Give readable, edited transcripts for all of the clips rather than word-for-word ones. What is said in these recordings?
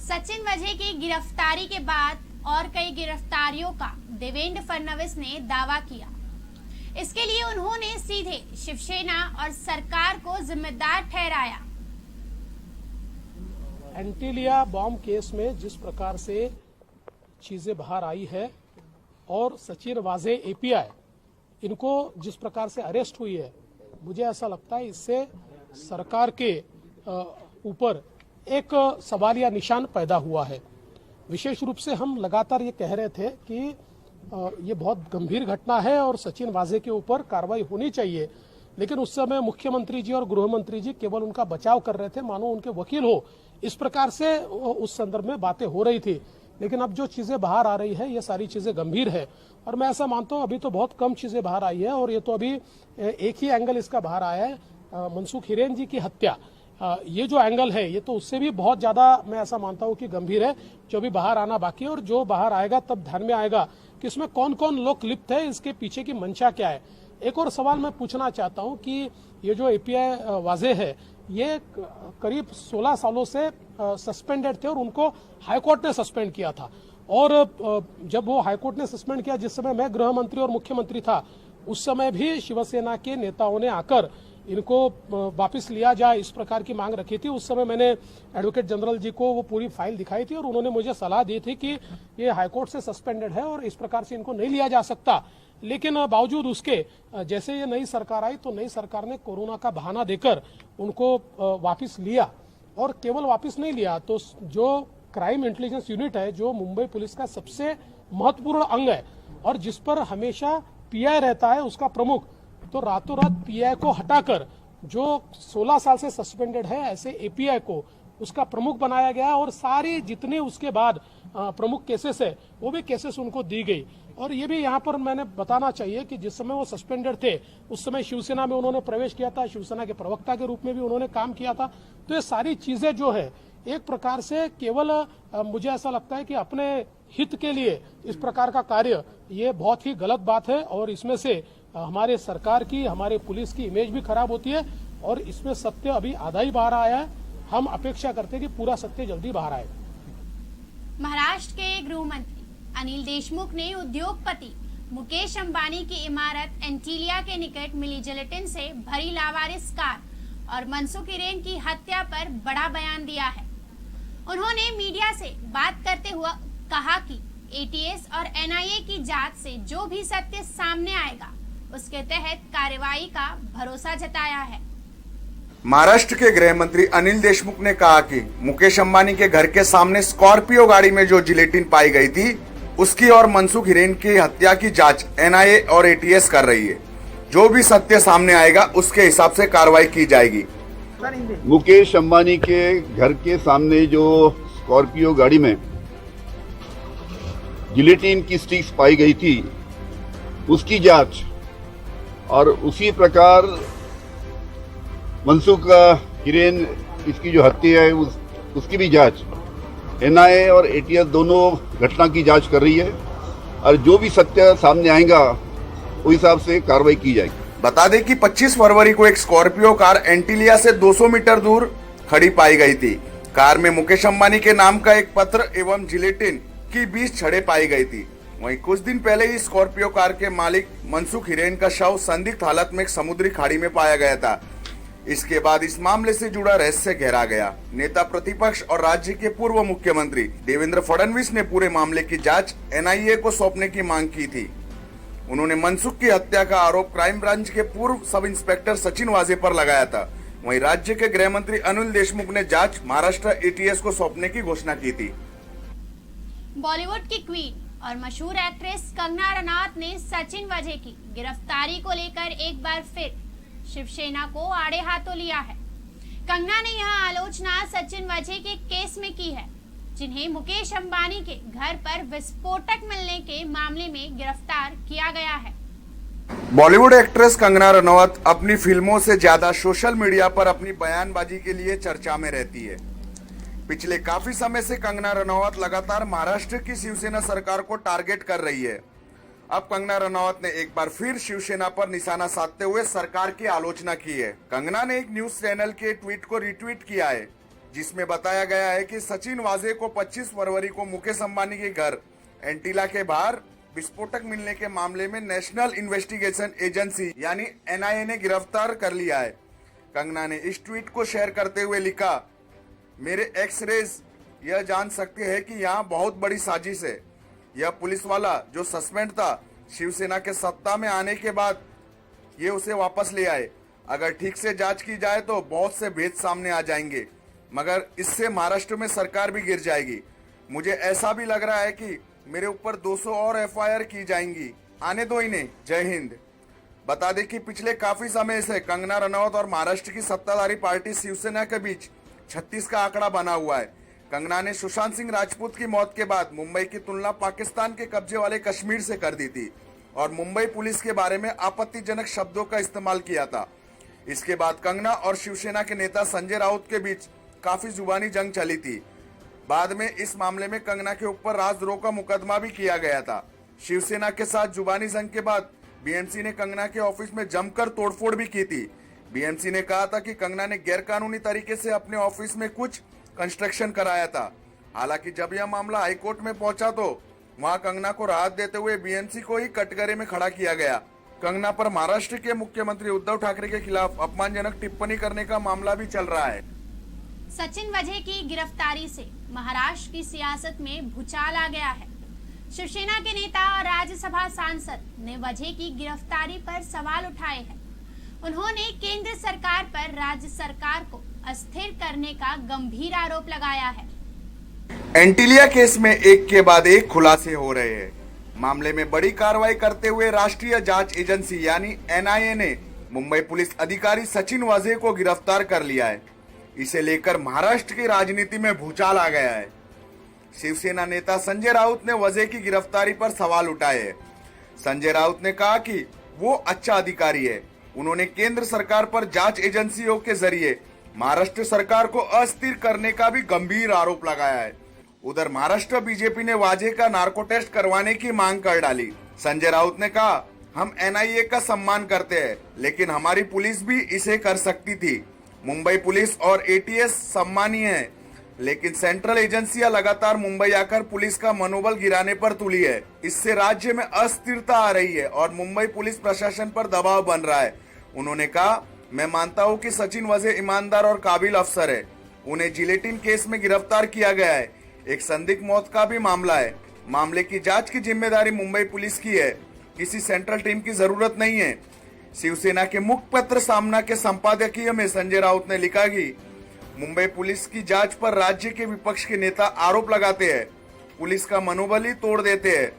सचिन वाझे की गिरफ्तारी के बाद और कई गिरफ्तारियों का देवेंद्र फडणवीस ने दावा किया। इसके लिए उन्होंने सीधे शिवसेना और सरकार को जिम्मेदार ठहराया। एंटीलिया बॉम्ब केस में जिस प्रकार से चीजें बाहर आई है और सचिन वाझे एपीआई इनको जिस प्रकार से अरेस्ट हुई है, मुझे ऐसा लगता है इससे सरकार के ऊपर एक सवालिया निशान पैदा हुआ है। विशेष रूप से हम लगातार ये कह रहे थे कि ये बहुत गंभीर घटना है और सचिन वाझे के ऊपर कार्रवाई होनी चाहिए, लेकिन उस समय मुख्यमंत्री जी और गृह मंत्री जी केवल उनका बचाव कर रहे थे, मानो उनके वकील हो, इस प्रकार से उस संदर्भ में बातें हो रही थी। लेकिन अब जो चीजें बाहर आ रही है ये सारी चीजें गंभीर है और मैं ऐसा मानता हूं अभी तो बहुत कम चीजें बाहर आई है और ये तो अभी एक ही एंगल इसका बाहर आया है, मनसुख हिरेन जी की हत्या। ये जो एंगल है ये तो उससे भी बहुत ज्यादा मैं ऐसा मानता हूं कि गंभीर है, जो भी बाहर आना बाकी है और जो बाहर आएगा तब ध्यान में आएगा कि इसमें कौन कौन लोग लिप्त है, इसके पीछे की मंशा क्या है। एक और सवाल मैं पूछना चाहता हूं कि ये जो एपीआई वाझे है ये करीब 16 सालों से सस्पेंडेड थे और उनको हाईकोर्ट ने सस्पेंड किया था और जब वो हाईकोर्ट ने सस्पेंड किया, जिस समय मैं गृह मंत्री और मुख्यमंत्री था, उस समय भी शिवसेना के नेताओं ने आकर इनको वापस लिया जाए इस प्रकार की मांग रखी थी। उस समय मैंने एडवोकेट जनरल जी को वो पूरी फाइल दिखाई थी और उन्होंने मुझे सलाह दी थी कि ये हाईकोर्ट से सस्पेंडेड है और इस प्रकार से इनको नहीं लिया जा सकता। लेकिन बावजूद उसके जैसे ये नई सरकार आई तो नई सरकार ने कोरोना का बहाना देकर उनको वापस लिया और केवल वापस नहीं लिया तो जो क्राइम इंटेलिजेंस यूनिट है, जो मुंबई पुलिस का सबसे महत्वपूर्ण अंग है और जिस पर हमेशा पीआई रहता है उसका प्रमुख, तो रातों रात पीआई को हटाकर जो 16 साल से सस्पेंडेड है ऐसे एपीआई को उसका प्रमुख बनाया गया और सारे जितने उसके बाद प्रमुख केसेस है वो भी केसेस उनको दी गई। और ये भी यहाँ पर मैंने बताना चाहिए कि जिस समय वो सस्पेंडेड थे उस समय शिवसेना में उन्होंने प्रवेश किया था, शिवसेना के प्रवक्ता के रूप में भी उन्होंने काम किया था। तो ये सारी चीजें जो है एक प्रकार से केवल मुझे ऐसा लगता है कि अपने हित के लिए इस प्रकार का कार्य ये बहुत ही गलत बात है और इसमें से हमारे सरकार की, हमारे पुलिस की इमेज भी खराब होती है और इसमें सत्य अभी आधा ही बाहर आया है। हम अपेक्षा करते हैं कि पूरा सत्य जल्दी बाहर आए। महाराष्ट्र के गृह मंत्री अनिल देशमुख ने उद्योगपति मुकेश अंबानी की इमारत एंटीलिया के निकट मिली जिलेटिन से भरी लावारिस कार और मनसुख हिरेन की हत्या पर बड़ा बयान दिया है। उन्होंने मीडिया से बात करते हुए कहा कि एटीएस और एनआईए की जांच से जो भी सत्य सामने आएगा उसके तहत कार्रवाई का भरोसा जताया है। महाराष्ट्र के गृह मंत्री अनिल देशमुख ने कहा कि मुकेश अंबानी के घर के सामने स्कॉर्पियो गाड़ी में जो जिलेटिन पाई गई थी उसकी और मनसुख हिरेन की हत्या की जांच एनआईए और एटीएस कर रही है। जो भी सत्य सामने आएगा उसके हिसाब से कार्रवाई की जाएगी। मुकेश अंबानी के घर के सामने जो स्कॉर्पियो गाड़ी में जिलेटिन की स्टिक्स पाई गई थी उसकी जांच और उसी प्रकार मनसुख हिरेन इसकी जो हत्या है उसकी भी जांच एनआईए और एटीएस दोनों घटना की जांच कर रही है और जो भी सत्य सामने आएगा उस हिसाब से कार्रवाई की जाएगी। बता दें कि 25 फरवरी को एक स्कॉर्पियो कार एंटीलिया से 200 मीटर दूर खड़ी पाई गई थी। कार में मुकेश अंबानी के नाम का एक पत्र एवं जिलेटिन की 20 छड़ें पाई गई थी। वहीं कुछ दिन पहले ही स्कॉर्पियो कार के मालिक मनसुख हिरेन का शव संदिग्ध हालत में एक समुद्री खाड़ी में पाया गया था। इसके बाद इस मामले से जुड़ा रहस्य गहरा गया। नेता प्रतिपक्ष और राज्य के पूर्व मुख्यमंत्री देवेंद्र फडणवीस ने पूरे मामले की जांच एनआईए को सौंपने की मांग की थी। उन्होंने मनसुख की हत्या का आरोप क्राइम ब्रांच के पूर्व सब इंस्पेक्टर सचिन वाझे पर लगाया था। वहीं राज्य के गृह मंत्री अनिल देशमुख ने जांच महाराष्ट्र एटीएस को सौंपने की घोषणा की थी। बॉलीवुड की क्वीन और मशहूर एक्ट्रेस कंगना रनौत ने सचिन वाझे की गिरफ्तारी को लेकर एक बार फिर शिवसेना को आड़े हाथों लिया है। कंगना ने यह आलोचना सचिन वाझे के केस में की है, जिन्हें मुकेश अंबानी के घर पर विस्फोटक मिलने के मामले में गिरफ्तार किया गया है। बॉलीवुड एक्ट्रेस कंगना रनौत अपनी फिल्मों से ज्यादा सोशल मीडिया पर अपनी बयानबाजी के लिए चर्चा में रहती है। पिछले काफी समय से कंगना रनौत लगातार महाराष्ट्र की शिवसेना सरकार को टारगेट कर रही है। अब कंगना रनौत ने एक बार फिर शिवसेना पर निशाना साधते हुए सरकार की आलोचना की है। कंगना ने एक न्यूज चैनल के ट्वीट को रिट्वीट किया है। जिसमें बताया गया है कि सचिन वाजे को 25 फरवरी को मुकेश अंबानी के घर एंटीला के बाहर विस्फोटक मिलने के मामले में नेशनल इन्वेस्टिगेशन एजेंसी यानी एनआईए ने गिरफ्तार कर लिया है। कंगना ने इस ट्वीट को शेयर करते हुए लिखा, मेरे एक्स-रेज यह जान सकते हैं कि यहाँ बहुत बड़ी साजिश है। यह पुलिस वाला जो सस्पेंड था, शिवसेना के सत्ता में आने के बाद ये उसे वापस ले आए। अगर ठीक से जांच की जाए तो बहुत से भेद सामने आ जाएंगे, मगर इससे महाराष्ट्र में सरकार भी गिर जाएगी। मुझे ऐसा भी लग रहा है कि मेरे ऊपर 200 और एफआईआर की जाएंगी। आने दो इन्हें। जय हिंद। बता दें कि पिछले काफी समय से कंगना रनौत और महाराष्ट्र की सत्ताधारी पार्टी शिवसेना के बीच 36 का आंकड़ा बना हुआ है। कंगना ने सुशांत सिंह राजपूत की मौत के बाद मुंबई की तुलना पाकिस्तान के कब्जे वाले कश्मीर से कर दी थी और मुंबई पुलिस के बारे में आपत्तिजनक शब्दों का इस्तेमाल किया था। इसके बाद कंगना और शिवसेना के नेता संजय राउत के बीच काफी जुबानी जंग चली थी। बाद में इस मामले में कंगना के ऊपर राजद्रोह का मुकदमा भी किया गया था। शिवसेना के साथ जुबानी जंग के बाद बीएमसी ने कंगना के ऑफिस में जमकर तोड़फोड़ भी की थी। बीएमसी ने कहा था कि कंगना ने गैरकानूनी तरीके से अपने ऑफिस में कुछ कंस्ट्रक्शन कराया था। हालांकि जब यह मामला हाईकोर्ट में पहुंचा तो वहां कंगना को राहत देते हुए बीएमसी को ही कटघरे में खड़ा किया गया। कंगना पर महाराष्ट्र के मुख्यमंत्री उद्धव ठाकरे के खिलाफ अपमानजनक टिप्पणी करने का मामला भी चल रहा है। सचिन वजह की गिरफ्तारी से महाराष्ट्र की सियासत में भूचाल आ गया है। शिवसेना के नेता और राज्यसभा सांसद ने वजह की गिरफ्तारी पर सवाल उठाए हैं। उन्होंने केंद्र सरकार पर राज्य सरकार को अस्थिर करने का गंभीर आरोप लगाया है। एंटीलिया केस में एक के बाद एक खुलासे हो रहे हैं। मामले में बड़ी कार्रवाई करते हुए राष्ट्रीय जांच एजेंसी यानी एनआईए ने मुंबई पुलिस अधिकारी सचिन वाजे को गिरफ्तार कर लिया है। इसे लेकर महाराष्ट्र की राजनीति में भूचाल आ गया है। शिवसेना नेता संजय राउत ने वजह की गिरफ्तारी पर सवाल उठाए हैं। संजय राउत ने कहा कि वो अच्छा अधिकारी है। उन्होंने केंद्र सरकार पर जांच एजेंसियों के जरिए महाराष्ट्र सरकार को अस्थिर करने का भी गंभीर आरोप लगाया है। उधर महाराष्ट्र बीजेपी ने वाजे का नार्को टेस्ट करवाने की मांग कर डाली। संजय राउत ने कहा, हम एनआईए का सम्मान करते हैं, लेकिन हमारी पुलिस भी इसे कर सकती थी। मुंबई पुलिस और एटीएस सम्मानीय है, लेकिन सेंट्रल एजेंसियां लगातार मुंबई आकर पुलिस का मनोबल गिराने पर तुली है। इससे राज्य में अस्थिरता आ रही है और मुंबई पुलिस प्रशासन पर दबाव बन रहा है। उन्होंने कहा, मैं मानता हूं कि सचिन वाजे ईमानदार और काबिल अफसर है। उन्हें जिलेटिन केस में गिरफ्तार किया गया है। एक संदिग्ध मौत का भी मामला है। मामले की जांच की जिम्मेदारी मुंबई पुलिस की है। किसी सेंट्रल टीम की जरूरत नहीं है। शिवसेना के मुखपत्र सामना के संपादकीय में संजय राउत ने लिखा कि मुंबई पुलिस की जांच पर राज्य के विपक्ष के नेता आरोप लगाते हैं, पुलिस का मनोबल ही तोड़ देते हैं।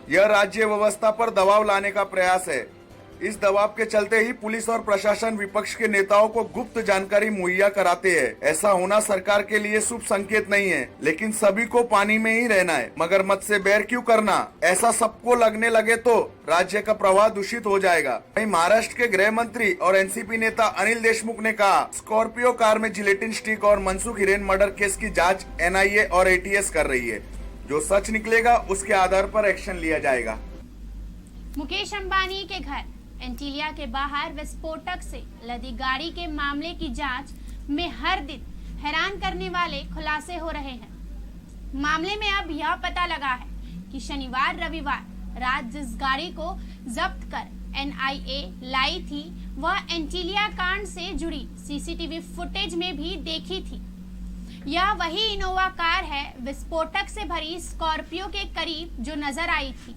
यह राज्य व्यवस्था पर दबाव लाने का प्रयास है। इस दबाव के चलते ही पुलिस और प्रशासन विपक्ष के नेताओं को गुप्त जानकारी मुहैया कराते हैं। ऐसा होना सरकार के लिए शुभ संकेत नहीं है, लेकिन सभी को पानी में ही रहना है। मगर मत से बैर क्यों करना? ऐसा सबको लगने लगे तो राज्य का प्रवाह दूषित हो जाएगा। वहीं महाराष्ट्र के गृह मंत्री और एनसीपी नेता अनिल देशमुख ने कहा, स्कॉर्पियो कार में जिलेटिन स्टिक और मनसुख हिरेन मर्डर केस की जाँच एनआईए और एटीएस कर रही है। जो सच निकलेगा उसके आधार पर एक्शन लिया जाएगा। मुकेश अंबानी के घर एंटीलिया के बाहर विस्फोटक से लदी गाड़ी के मामले की जांच में हर दिन हैरान करने वाले खुलासे हो रहे हैं। मामले में अब यह पता लगा है कि शनिवार रविवार रात जिस गाड़ी को जब्त कर एनआईए लाई थी, वह एंटीलिया कांड से जुड़ी सीसीटीवी फुटेज में भी देखी थी। यह वही इनोवा कार है विस्फोटक से भरी स्कॉर्पियो के करीब जो नजर आई थी।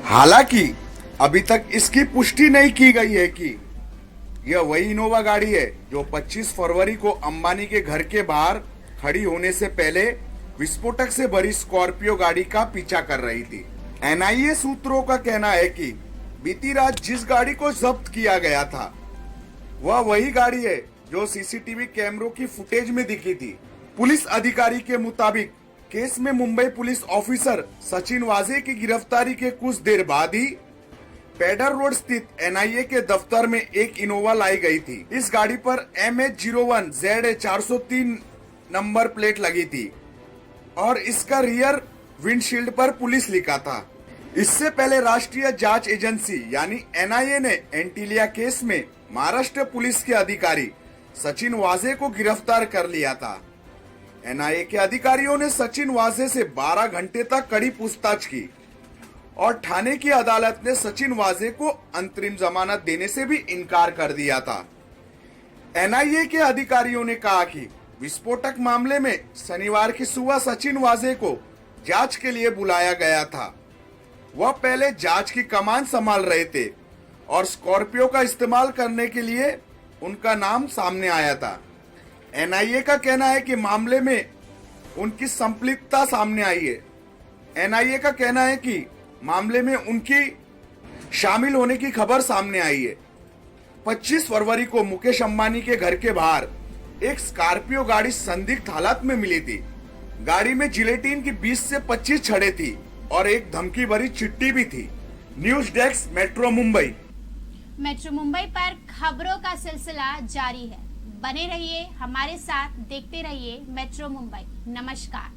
हालांकि अभी तक इसकी पुष्टि नहीं की गई है कि यह वही इनोवा गाड़ी है जो 25 फरवरी को अंबानी के घर के बाहर खड़ी होने से पहले विस्फोटक से भरी स्कॉर्पियो गाड़ी का पीछा कर रही थी। एनआईए सूत्रों का कहना है कि बीती रात जिस गाड़ी को जब्त किया गया था वह वही गाड़ी है जो सीसीटीवी कैमरों की फुटेज में दिखी थी। पुलिस अधिकारी के मुताबिक केस में मुंबई पुलिस ऑफिसर सचिन वाजे की गिरफ्तारी के कुछ देर बाद ही पेडर रोड स्थित एनआईए के दफ्तर में एक इनोवा लाई गई थी। इस गाड़ी पर MH01 ZA 403 नंबर प्लेट लगी थी और इसका रियर विंडशील्ड पर पुलिस लिखा था। इससे पहले राष्ट्रीय जांच एजेंसी यानी एनआईए ने एंटीलिया केस में महाराष्ट्र पुलिस के अधिकारी सचिन वाजे को गिरफ्तार कर लिया था। एनआईए के अधिकारियों ने सचिन वाजे से 12 घंटे तक कड़ी पूछताछ की और ठाणे की अदालत ने सचिन वाजे को अंतरिम जमानत देने से भी इनकार कर दिया था। एनआईए के अधिकारियों ने कहा कि विस्फोटक मामले में शनिवार की सुबह सचिन वाजे को जांच के लिए बुलाया गया था। वह पहले जांच की कमान संभाल रहे थे और स्कॉर्पियो का इस्तेमाल करने के लिए उनका नाम सामने आया था। एनआईए का कहना है कि मामले में उनकी संलिप्तता सामने आई है। एनआईए का कहना है कि मामले में उनकी शामिल होने की खबर सामने आई है। 25 फरवरी को मुकेश अंबानी के घर के बाहर एक स्कॉर्पियो गाड़ी संदिग्ध हालत में मिली थी। गाड़ी में जिलेटिन की 20 से 25 छड़ें थी और एक धमकी भरी चिट्ठी भी थी। News desk metro Mumbai. Metro Mumbai पर खबरों का सिलसिला जारी है। बने रहिए हमारे साथ, देखते रहिए मेट्रो मुंबई। नमस्कार।